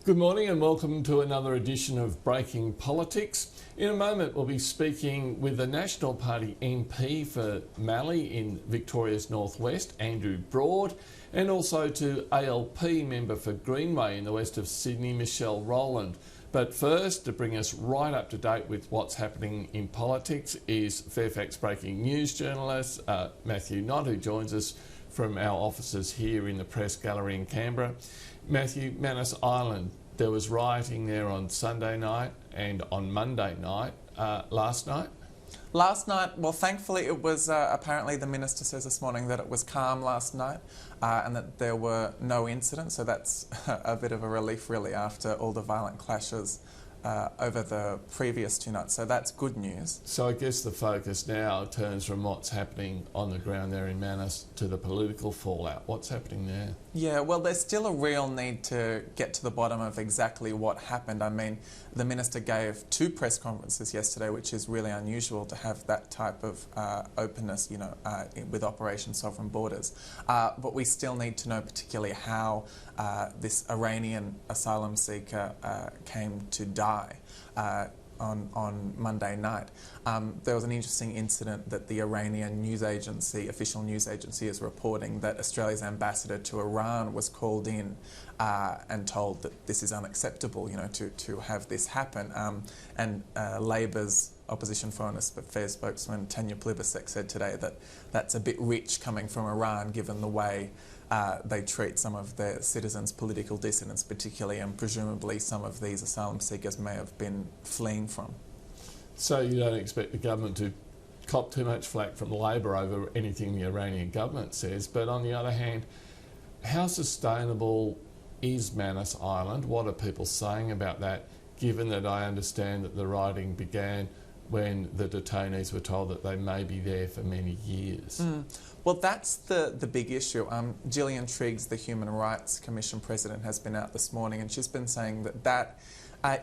Good morning and welcome to another edition of Breaking Politics. In a moment we'll be speaking with the National Party MP for Mallee in Victoria's northwest, Andrew Broad, and also to ALP member for Greenway in the west of Sydney, Michelle Rowland. But first, to bring us right up to date with what's happening in politics is Fairfax Breaking News journalist Matthew Knott, who joins us from our offices here in the Press Gallery in Canberra. Matthew, Manus Island, there was rioting there on Sunday night and on Monday night. Last night? Last night, well, thankfully it was, apparently the Minister says this morning that it was calm last night and that there were no incidents, so that's a bit of a relief really after all the violent clashes over the previous 2 nights, so that's good news. So I guess the focus now turns from what's happening on the ground there in Manus to the political fallout. What's happening there? Yeah, well, there's still a real need to get to the bottom of exactly what happened. I mean, the Minister gave 2 press conferences yesterday, which is really unusual to have that type of openness, with Operation Sovereign Borders. But we still need to know particularly how this Iranian asylum seeker came to die on Monday night. There was an interesting incident that the Iranian news agency, official news agency, is reporting that Australia's ambassador to Iran was called in and told that this is unacceptable, to have this happen. And Labor's Opposition Foreign Affairs spokesman Tanya Plibersek said today that that's a bit rich coming from Iran, given the way they treat some of their citizens, political dissidents particularly, and presumably some of these asylum seekers may have been fleeing from. So you don't expect the government to cop too much flack from Labor over anything the Iranian government says, but on the other hand, how sustainable is Manus Island? What are people saying about that, given that I understand that the rioting began when the detainees were told that they may be there for many years? Well, that's the big issue. Gillian Triggs, the Human Rights Commission President, has been out this morning and she's been saying that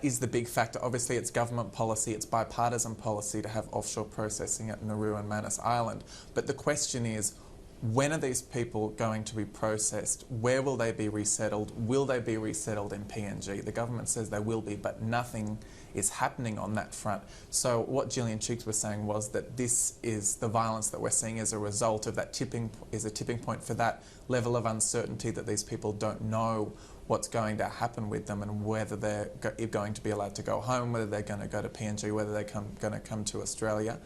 is the big factor. Obviously, it's government policy, it's bipartisan policy to have offshore processing at Nauru and Manus Island. But the question is, when are these people going to be processed? Where will they be resettled? Will they be resettled in PNG? The government says they will be, but nothing is happening on that front. So what Gillian Triggs was saying was that this is the violence that we're seeing as a result of that tipping point for that level of uncertainty that these people don't know what's going to happen with them and whether they're going to be allowed to go home, whether they're going to go to PNG, whether they're going to come to Australia.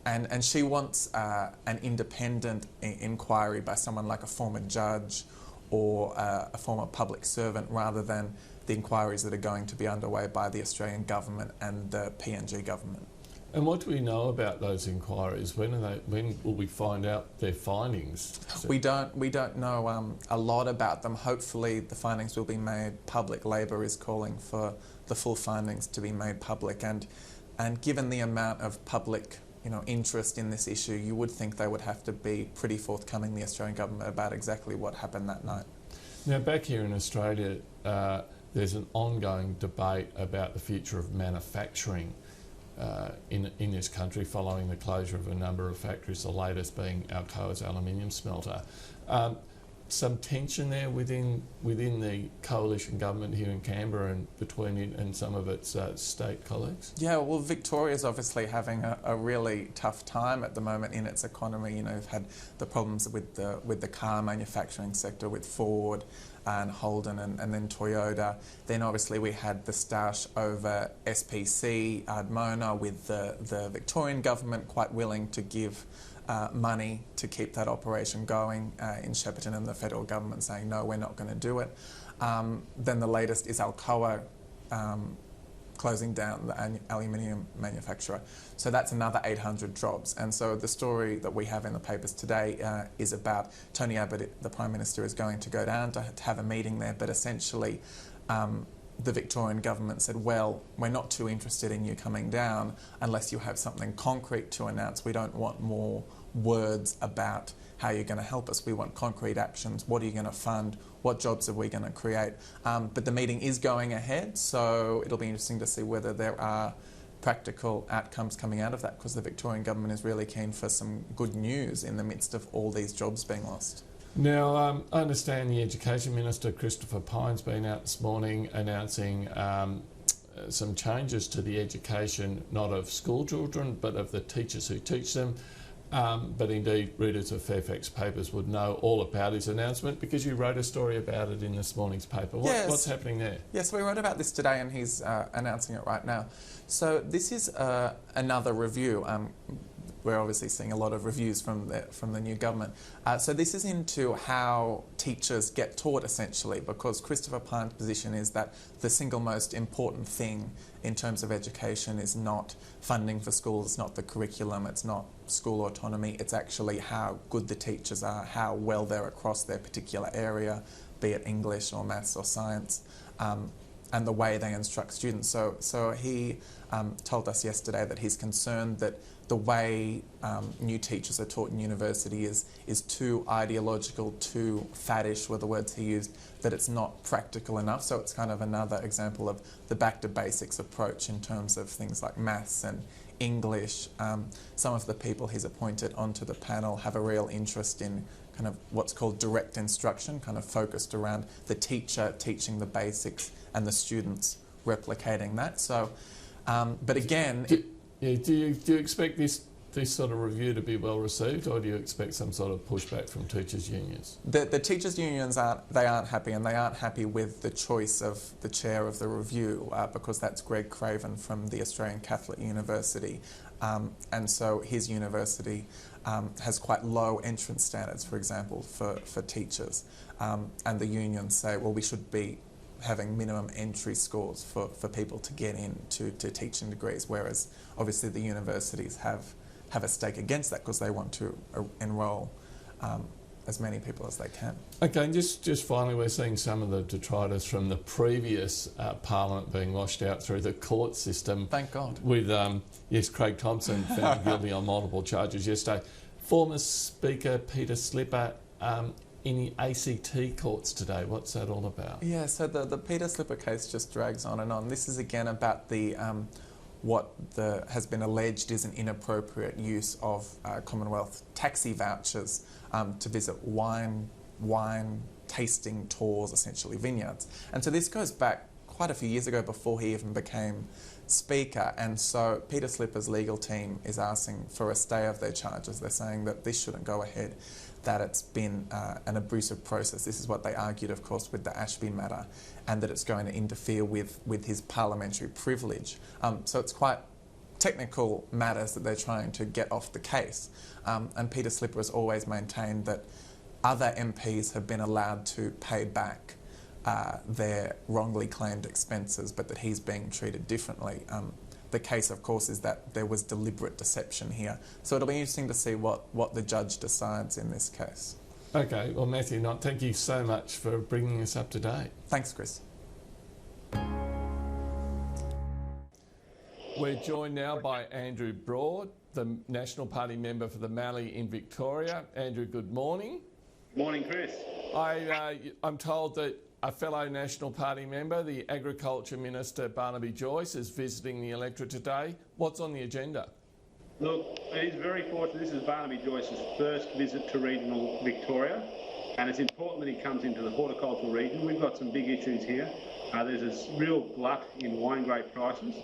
And she wants an independent inquiry by someone like a former judge or a former public servant, rather than the inquiries that are going to be underway by the Australian government and the PNG government. And what do we know about those inquiries? When will we find out their findings? We don't know a lot about them. Hopefully the findings will be made public. Labor is calling for the full findings to be made public, and given the amount of public interest in this issue, you would think they would have to be pretty forthcoming, the Australian government, about exactly what happened that night. Now, back here in Australia, there's an ongoing debate about the future of manufacturing in this country following the closure of a number of factories, the latest being Alcoa's aluminium smelter. Some tension there within the coalition government here in Canberra and between it and some of its state colleagues? Yeah, well, Victoria's obviously having a really tough time at the moment in its economy. We've had the problems with the car manufacturing sector with Ford and Holden and then Toyota. Then obviously we had the stoush over SPC, Ardmona, with the Victorian government quite willing to give money to keep that operation going in Shepparton, and the federal government saying, no, we're not going to do it. Then the latest is Alcoa closing down the aluminium manufacturer. So that's another 800 jobs. And so the story that we have in the papers today is about Tony Abbott, the Prime Minister, is going to go down to have a meeting there, but essentially the Victorian government said, well, we're not too interested in you coming down unless you have something concrete to announce. We don't want more words about how you're going to help us. We want concrete actions. What are you going to fund? What jobs are we going to create? But the meeting is going ahead, so it'll be interesting to see whether there are practical outcomes coming out of that, because the Victorian government is really keen for some good news in the midst of all these jobs being lost. Now, I understand the Education Minister, Christopher Pyne's been out this morning announcing some changes to the education, not of school children, but of the teachers who teach them. But indeed, readers of Fairfax Papers would know all about his announcement because you wrote a story about it in this morning's paper. What's happening there? Yes, we wrote about this today and he's announcing it right now. So this is another review. We're obviously seeing a lot of reviews from the new government. So this is into how teachers get taught, essentially, because Christopher Pyne's position is that the single most important thing in terms of education is not funding for schools, it's not the curriculum, it's not school autonomy, it's actually how good the teachers are, how well they're across their particular area, be it English or maths or science, and the way they instruct students. So he told us yesterday that he's concerned that the way new teachers are taught in university is too ideological, too faddish were the words he used, that it's not practical enough. So it's kind of another example of the back to basics approach in terms of things like maths and English. Some of the people he's appointed onto the panel have a real interest in kind of what's called direct instruction, kind of focused around the teacher teaching the basics and the students replicating that. So, but again... Do you expect this sort of review to be well received, or do you expect some sort of pushback from teachers' unions? The teachers' unions aren't happy, and they aren't happy with the choice of the chair of the review because that's Greg Craven from the Australian Catholic University, and so his university has quite low entrance standards, for example, for teachers, and the unions say, well, we should be having minimum entry scores for people to get into teaching degrees, whereas obviously the universities have a stake against that because they want to enrol as many people as they can. Okay, and just finally, we're seeing some of the detritus from the previous Parliament being washed out through the court system. Thank God. With, Craig Thompson found guilty on multiple charges yesterday. Former Speaker Peter Slipper in the ACT courts today. What's that all about? Yeah, so the Peter Slipper case just drags on and on. This is again about the what has been alleged is an inappropriate use of Commonwealth taxi vouchers to visit wine tasting tours, essentially vineyards. And so this goes back quite a few years ago before he even became Speaker, and so Peter Slipper's legal team is asking for a stay of their charges. They're saying that this shouldn't go ahead, that it's been an abusive process. This is what they argued, of course, with the Ashby matter, and that it's going to interfere with his parliamentary privilege. So it's quite technical matters that they're trying to get off the case. And Peter Slipper has always maintained that other MPs have been allowed to pay back their wrongly claimed expenses, but that he's being treated differently. The case, of course, is that there was deliberate deception here. So it'll be interesting to see what the judge decides in this case. Okay, well, Matthew Knott, thank you so much for bringing us up to date. Thanks, Chris. We're joined now by Andrew Broad, the National Party member for the Mallee in Victoria. Andrew, good morning. Morning, Chris. I'm told that a fellow National Party member, the Agriculture Minister Barnaby Joyce, is visiting the electorate today. What's on the agenda? Look, it is very fortunate. This is Barnaby Joyce's first visit to regional Victoria, and it's important that he comes into the horticultural region. We've got some big issues here. There's a real glut in wine grape prices.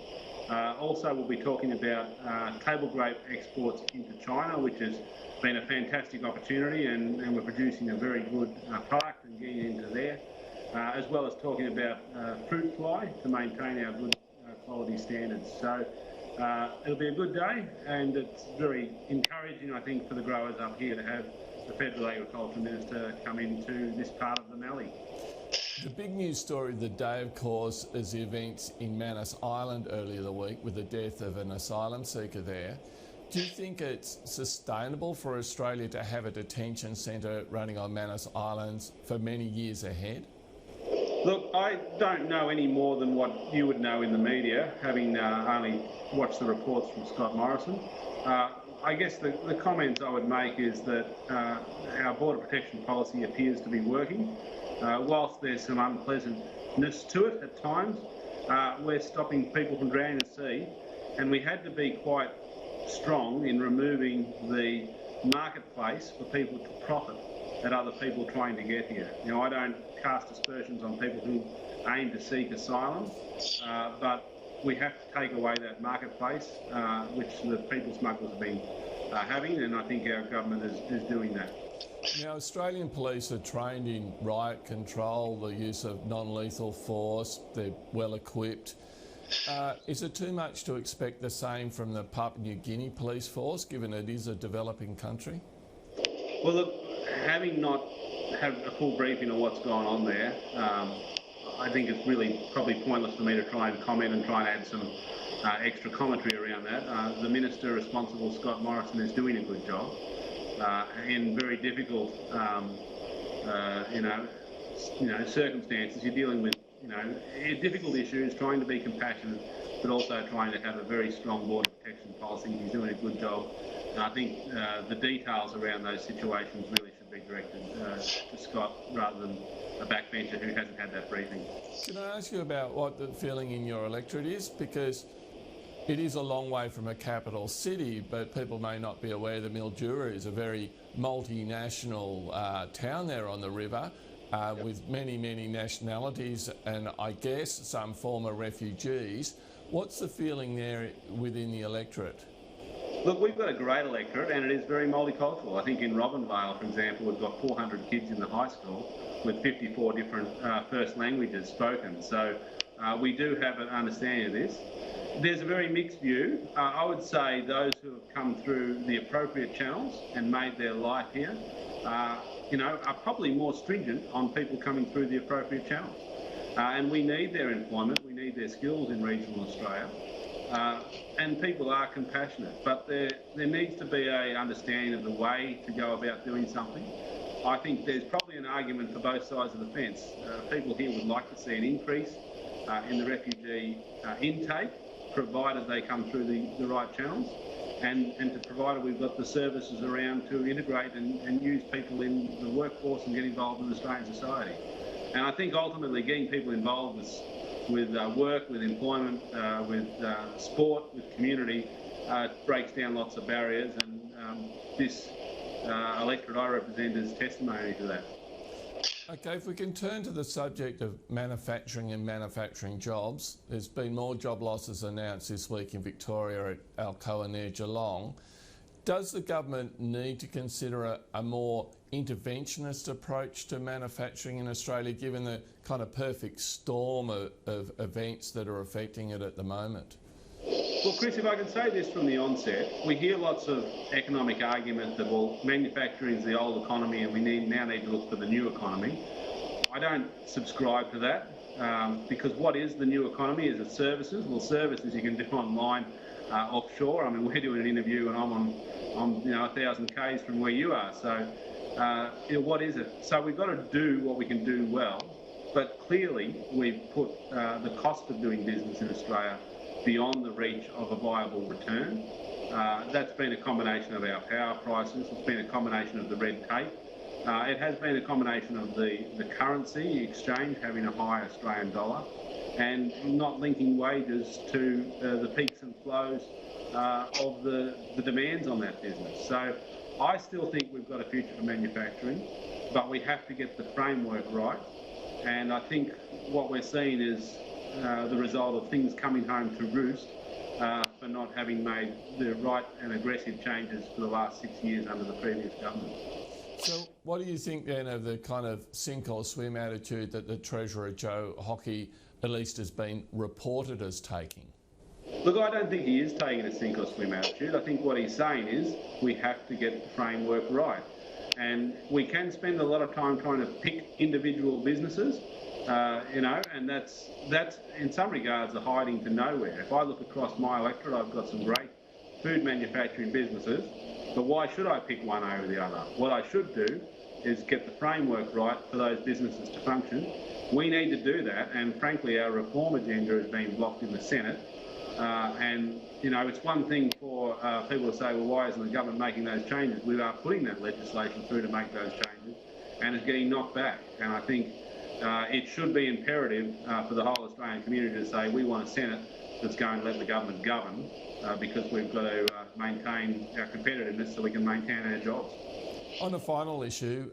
Also, we'll be talking about table grape exports into China, which has been a fantastic opportunity, and we're producing a very good product and getting it into there. As well as talking about fruit fly to maintain our good quality standards. So it'll be a good day, and it's very encouraging, I think, for the growers up here to have the Federal Agriculture Minister come into this part of the Mallee. The big news story of the day, of course, is the events in Manus Island earlier the week with the death of an asylum seeker there. Do you think it's sustainable for Australia to have a detention centre running on Manus Islands for many years ahead? Look, I don't know any more than what you would know in the media, having only watched the reports from Scott Morrison. I guess the comments I would make is that our border protection policy appears to be working. Whilst there's some unpleasantness to it at times, we're stopping people from drowning at sea, and we had to be quite strong in removing the marketplace for people to profit at other people trying to get here. You know, I don't cast aspersions on people who aim to seek asylum, but we have to take away that marketplace, which the people smugglers have been having, and I think our government is doing that. Now, Australian police are trained in riot control, the use of non-lethal force, they're well equipped. Is it too much to expect the same from the Papua New Guinea police force, given it is a developing country? Well, look, having not had a full briefing of what's going on there, I think it's really probably pointless for me to try and comment and try and add some extra commentary around that. The Minister responsible, Scott Morrison, is doing a good job in very difficult, circumstances. You're dealing with, difficult issues, trying to be compassionate, but also trying to have a very strong border protection policy. He's doing a good job. And I think the details around those situations really should be directed to Scott rather than a backbencher who hasn't had that briefing. Can I ask you about what the feeling in your electorate is? Because it is a long way from a capital city, but people may not be aware that Mildura is a very multinational town there on the river with many, many nationalities and I guess some former refugees. What's the feeling there within the electorate? Look, we've got a great electorate and it is very multicultural. I think in Robinvale, for example, we've got 400 kids in the high school with 54 different first languages spoken. So we do have an understanding of this. There's a very mixed view. I would say those who have come through the appropriate channels and made their life here, are probably more stringent on people coming through the appropriate channels. And we need their employment, we need their skills in regional Australia. And people are compassionate, but there needs to be an understanding of the way to go about doing something. I think there's probably an argument for both sides of the fence. People here would like to see an increase in the refugee intake, provided they come through the right channels, and to provided we've got the services around to integrate and use people in the workforce and get involved in Australian society. And I think ultimately getting people involved with work, with employment, with sport, with community, breaks down lots of barriers, and this electorate I represent is testimony to that. Okay, if we can turn to the subject of manufacturing and manufacturing jobs, there's been more job losses announced this week in Victoria at Alcoa near Geelong. Does the government need to consider a more interventionist approach to manufacturing in Australia, given the kind of perfect storm of events that are affecting it at the moment? Well, Chris, if I can say this from the onset, we hear lots of economic argument that, well, manufacturing is the old economy and we now need to look for the new economy. I don't subscribe to that because what is the new economy? Is it services? Well, services you can do online, offshore. I mean, we're doing an interview and I'm 1,000 k's from where you are. So, what is it? So we've got to do what we can do well, but clearly we've put the cost of doing business in Australia beyond the reach of a viable return. That's been a combination of our power prices, it's been a combination of the red tape, it has been a combination of the currency exchange having a high Australian dollar and not linking wages to the peaks and flows of the demands on that business. So I still think we've got a future for manufacturing, but we have to get the framework right, and I think what we're seeing is the result of things coming home to roost for not having made the right and aggressive changes for the last 6 years under the previous government. So what do you think then of the kind of sink or swim attitude that the Treasurer Joe Hockey at least has been reported as taking? Look, I don't think he is taking a sink or swim attitude. I think what he's saying is we have to get the framework right. And we can spend a lot of time trying to pick individual businesses, and that's in some regards a hiding to nowhere. If I look across my electorate, I've got some great food manufacturing businesses, but why should I pick one over the other? What I should do is get the framework right for those businesses to function. We need to do that, and frankly our reform agenda has been blocked in the Senate. It's one thing for people to say, well, why isn't the government making those changes? We are putting that legislation through to make those changes, and it's getting knocked back. And I think it should be imperative for the whole Australian community to say we want a Senate that's going to let the government govern because we've got to maintain our competitiveness so we can maintain our jobs. On a final issue,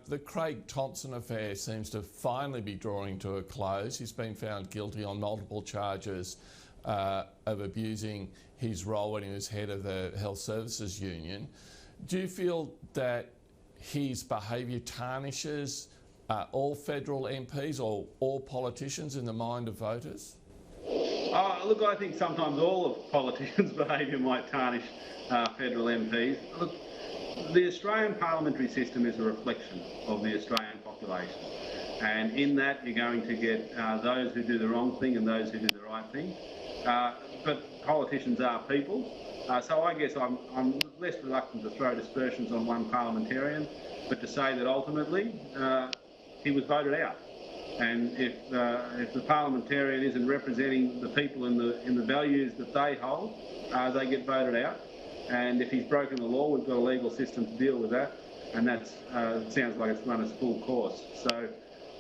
the Craig Thompson affair seems to finally be drawing to a close. He's been found guilty on multiple charges of abusing his role when he was head of the Health Services Union. Do you feel that his behaviour tarnishes all federal MPs or all politicians in the mind of voters? Look, I think sometimes all of politicians' behaviour might tarnish federal MPs. Look, the Australian parliamentary system is a reflection of the Australian population. And in that, you're going to get those who do the wrong thing and those who do the right thing. But politicians are people. So I guess I'm less reluctant to throw dispersions on one parliamentarian, but to say that ultimately he was voted out. And if the parliamentarian isn't representing the people in the values that they hold, they get voted out. And if he's broken the law, we've got a legal system to deal with that. And that sounds like it's run its full course. So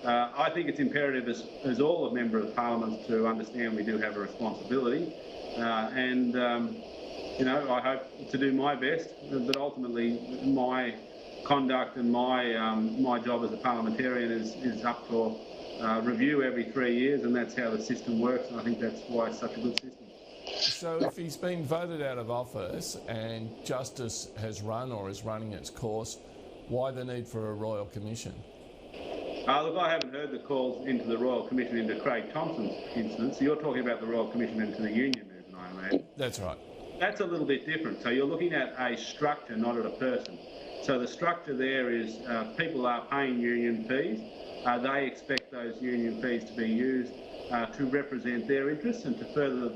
I think it's imperative as all a member of Parliament to understand we do have a responsibility. You know, I hope to do my best, but ultimately my conduct and my job as a parliamentarian is up for review every 3 years, and that's how the system works, and I think that's why it's such a good system. So if he's been voted out of office and justice has run or is running its course, why the need for a Royal Commission? Look, I haven't heard the calls into the Royal Commission into Craig Thompson's instance. So you're talking about the Royal Commission into the union movement, I imagine. That's right. That's a little bit different. So you're looking at a structure, not at a person. So the structure there is people are paying union fees. They expect those union fees to be used to represent their interests and to further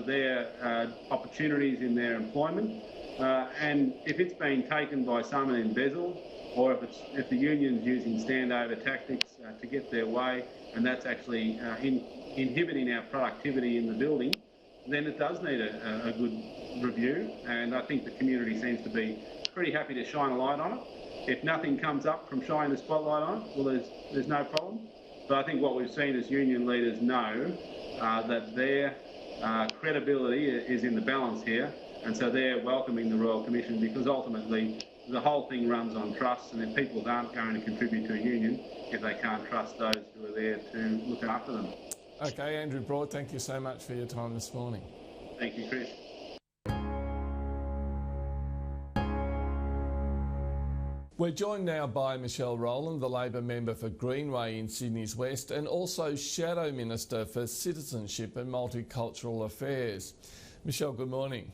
their opportunities in their employment. And if it's been taken by some and embezzled, or if the union's using standover tactics to get their way, and that's actually inhibiting our productivity in the building, then it does need a good review. And I think the community seems to be pretty happy to shine a light on it. If nothing comes up from shining the spotlight on it, well, there's no problem. But I think what we've seen as union leaders know that their credibility is in the balance here, and so they're welcoming the Royal Commission because ultimately the whole thing runs on trust, and if people aren't going to contribute to a union if they can't trust those who are there to look after them. Okay, Andrew Broad, thank you so much for your time this morning. Thank you, Chris. We're joined now by Michelle Rowland, the Labor member for Greenway in Sydney's West and also Shadow Minister for Citizenship and Multicultural Affairs. Michelle, good morning.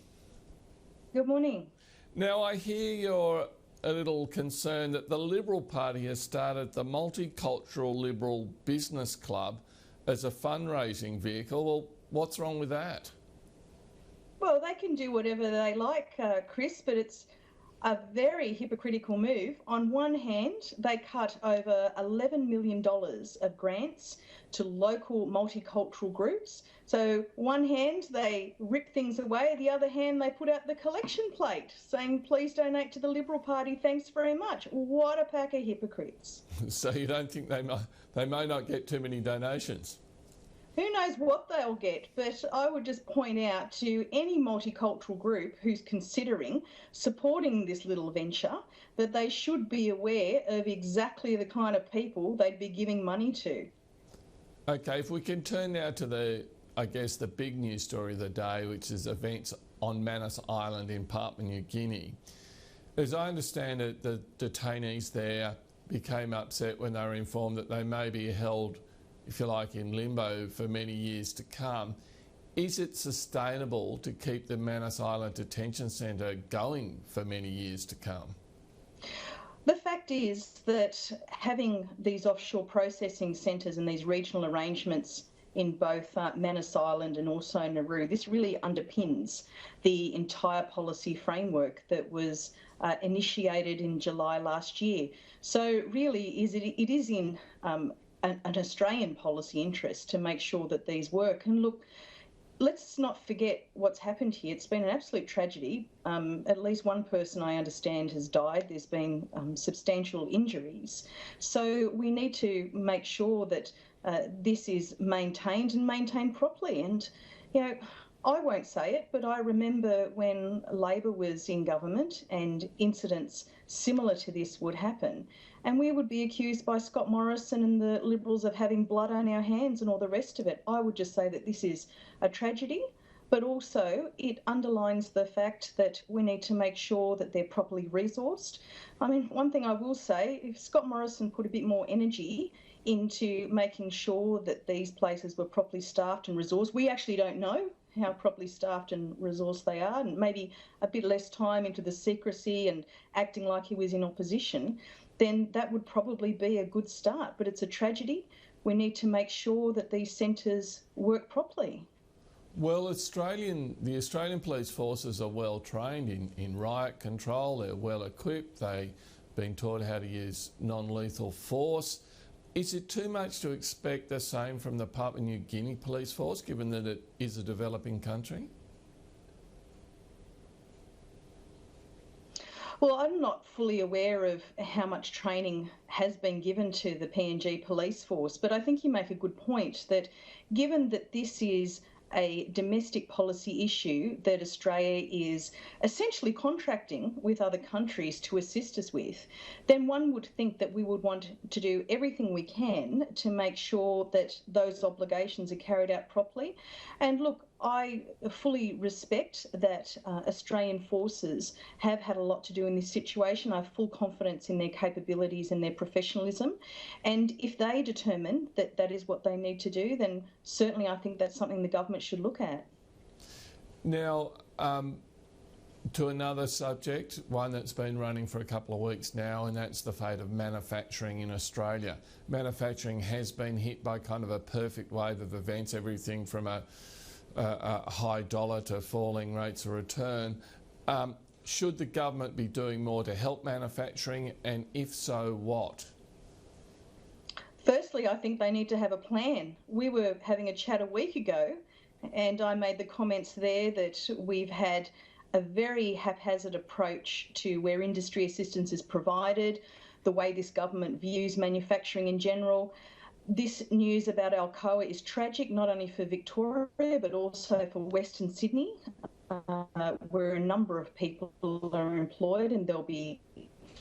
Good morning. Now, I hear you're a little concerned that the Liberal Party has started the Multicultural Liberal Business Club as a fundraising vehicle. Well, what's wrong with that? Well, they can do whatever they like, Chris, but it's a very hypocritical move. On one hand, they cut over $11 million of grants to local multicultural groups. So one hand, they rip things away. The other hand, they put out the collection plate saying, please donate to the Liberal Party. Thanks very much. What a pack of hypocrites. So you don't think they may not get too many donations? Who knows what they'll get, but I would just point out to any multicultural group who's considering supporting this little venture that they should be aware of exactly the kind of people they'd be giving money to. Okay, if we can turn now to the big news story of the day, which is events on Manus Island in Papua New Guinea. As I understand it, the detainees there became upset when they were informed that they may be held, if you like, in limbo for many years to come. Is it sustainable to keep the Manus Island Detention Centre going for many years to come? The fact is that having these offshore processing centres and these regional arrangements in both Manus Island and also Nauru, this really underpins the entire policy framework that was initiated in July last year. So really it is in an Australian policy interest to make sure that these work. And look, let's not forget what's happened here. It's been an absolute tragedy. At least one person I understand has died. There's been substantial injuries. So we need to make sure that this is maintained and maintained properly. And, you know, I won't say it, but I remember when Labor was in government and incidents similar to this would happen. And we would be accused by Scott Morrison and the Liberals of having blood on our hands and all the rest of it. I would just say that this is a tragedy, but also it underlines the fact that we need to make sure that they're properly resourced. I mean, one thing I will say, if Scott Morrison put a bit more energy into making sure that these places were properly staffed and resourced, we actually don't know how properly staffed and resourced they are, and maybe a bit less time into the secrecy and acting like he was in opposition, then that would probably be a good start. But it's a tragedy. We need to make sure that these centres work properly. Well, the Australian police forces are well trained in riot control. They're well equipped. They've been taught how to use non-lethal force. Is it too much to expect the same from the Papua New Guinea police force, given that it is a developing country? Well, I'm not fully aware of how much training has been given to the PNG police force, but I think you make a good point that given that this is a domestic policy issue that Australia is essentially contracting with other countries to assist us with, then one would think that we would want to do everything we can to make sure that those obligations are carried out properly. And look, I fully respect that Australian forces have had a lot to do in this situation. I have full confidence in their capabilities and their professionalism. And if they determine that that is what they need to do, then certainly I think that's something the government should look at. Now, to another subject, one that's been running for a couple of weeks now, and that's the fate of manufacturing in Australia. Manufacturing has been hit by kind of a perfect wave of events, everything from a high dollar to falling rates of return. Should the government be doing more to help manufacturing, and if so, what? Firstly, I think they need to have a plan. We were having a chat a week ago, and I made the comments there that we've had a very haphazard approach to where industry assistance is provided, the way this government views manufacturing in general. This news about Alcoa is tragic, not only for Victoria, but also for Western Sydney, where a number of people are employed, and there'll be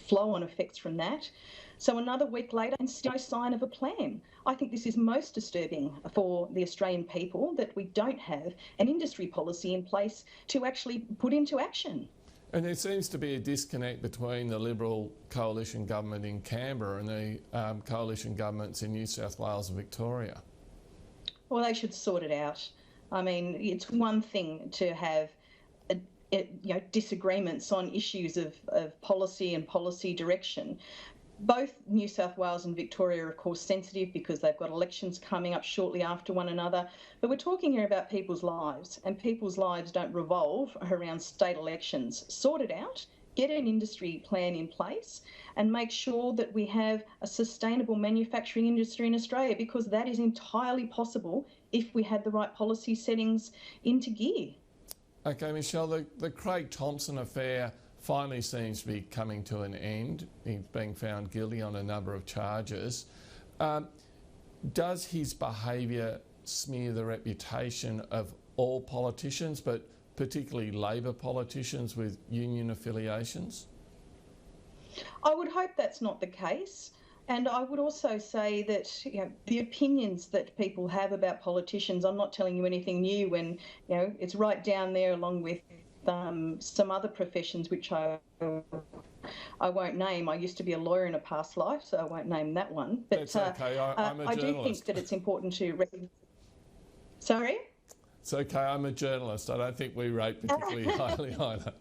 flow-on effects from that. So another week later, and still no sign of a plan. I think this is most disturbing for the Australian people, that we don't have an industry policy in place to actually put into action. And there seems to be a disconnect between the Liberal coalition government in Canberra and the coalition governments in New South Wales and Victoria. Well, they should sort it out. I mean, it's one thing to have disagreements on issues of policy and policy direction. Both New South Wales and Victoria are, of course, sensitive because they've got elections coming up shortly after one another. But we're talking here about people's lives, and people's lives don't revolve around state elections. Sort it out, get an industry plan in place, and make sure that we have a sustainable manufacturing industry in Australia, because that is entirely possible if we had the right policy settings into gear. Okay, Michelle, the Craig Thompson affair finally seems to be coming to an end. He's being found guilty on a number of charges. Does his behaviour smear the reputation of all politicians, but particularly Labor politicians with union affiliations? I would hope that's not the case. And I would also say that the opinions that people have about politicians, I'm not telling you anything new when it's right down there along with some other professions which I won't name. I used to be a lawyer in a past life, so I won't name that one. But that's okay. I'm a journalist. I do think that it's important to recognize. Sorry? It's okay. I'm a journalist. I don't think we rate particularly highly either.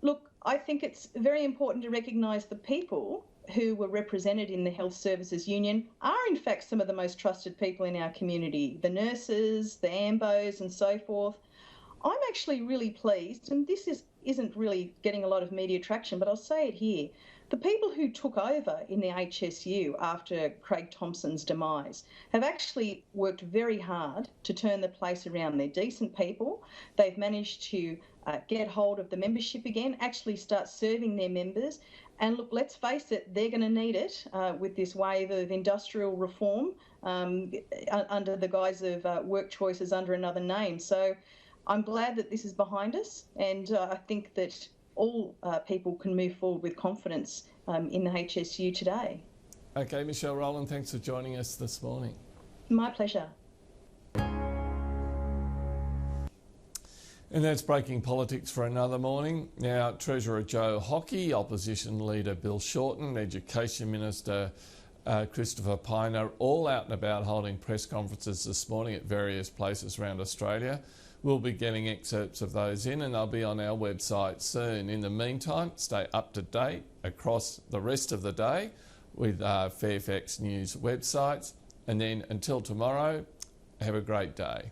Look, I think it's very important to recognise the people who were represented in the Health Services Union are in fact some of the most trusted people in our community. The nurses, the AMBOs and so forth. I'm actually really pleased, and isn't really getting a lot of media traction, but I'll say it here. The people who took over in the HSU after Craig Thompson's demise have actually worked very hard to turn the place around. They're decent people. They've managed to get hold of the membership again, actually start serving their members. And look, let's face it, they're going to need it with this wave of industrial reform under the guise of work choices under another name. So I'm glad that this is behind us, and I think that all people can move forward with confidence in the HSU today. Okay, Michelle Rowland, thanks for joining us this morning. My pleasure. And that's breaking politics for another morning. Now, Treasurer Joe Hockey, Opposition Leader Bill Shorten, Education Minister Christopher Pyne, all out and about holding press conferences this morning at various places around Australia. We'll be getting excerpts of those in, and they'll be on our website soon. In the meantime, stay up to date across the rest of the day with Fairfax News websites. And then until tomorrow, have a great day.